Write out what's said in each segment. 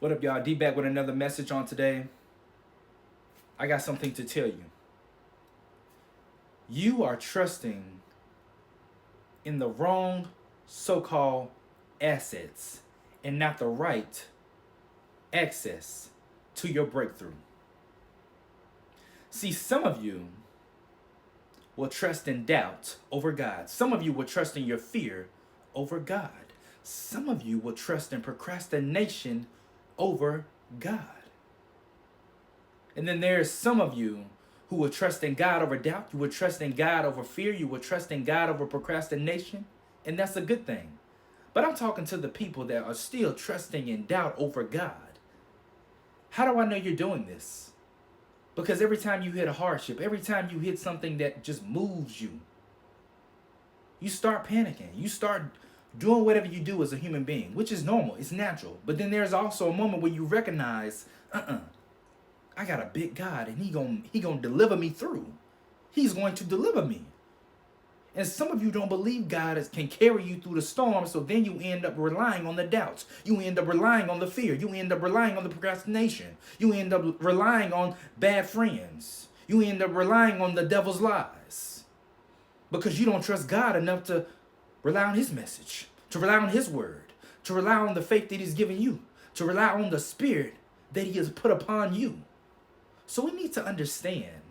What up, y'all? D back with another message on today. I got something to tell you. You are trusting in the wrong so-called assets and not the right access to your breakthrough. See, some of you will trust in doubt over God. Some of you will trust in your fear over God. Some of you will trust in procrastination over God. And then there's some of you who will trust in God over doubt. You will trust in God over fear. You will trust in God over procrastination. And that's a good thing. But I'm talking to the people that are still trusting in doubt over God. How do I know you're doing this? Because every time you hit a hardship, every time you hit something that just moves you, you start panicking. You start doing whatever you do as a human being, which is normal. It's natural. But then there's also a moment where you recognize, I got a big God and he gonna deliver me through. He's going to deliver me. And some of you don't believe God can carry you through the storm, so then you end up relying on the doubts. You end up relying on the fear. You end up relying on the procrastination. You end up relying on bad friends. You end up relying on the devil's lies. Because you don't trust God enough to rely on his message, to rely on his word, to rely on the faith that he's given you, to rely on the spirit that he has put upon you. So we need to understand.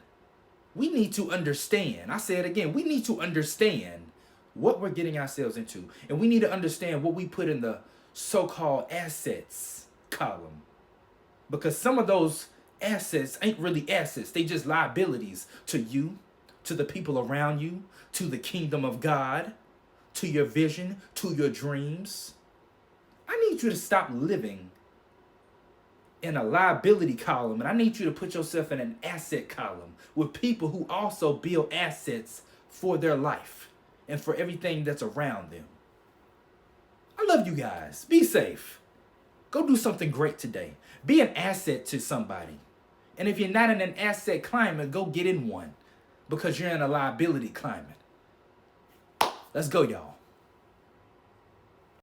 We need to understand. I say it again. We need to understand what we're getting ourselves into. And we need to understand what we put in the so-called assets column. Because some of those assets ain't really assets. They just liabilities to you, to the people around you, to the kingdom of God, to your vision, to your dreams. I need you to stop living in a liability column, and I need you to put yourself in an asset column with people who also build assets for their life and for everything that's around them. I love you guys. Be safe. Go do something great today. Be an asset to somebody. And if you're not in an asset climate, go get in one, because you're in a liability climate. Let's go, y'all.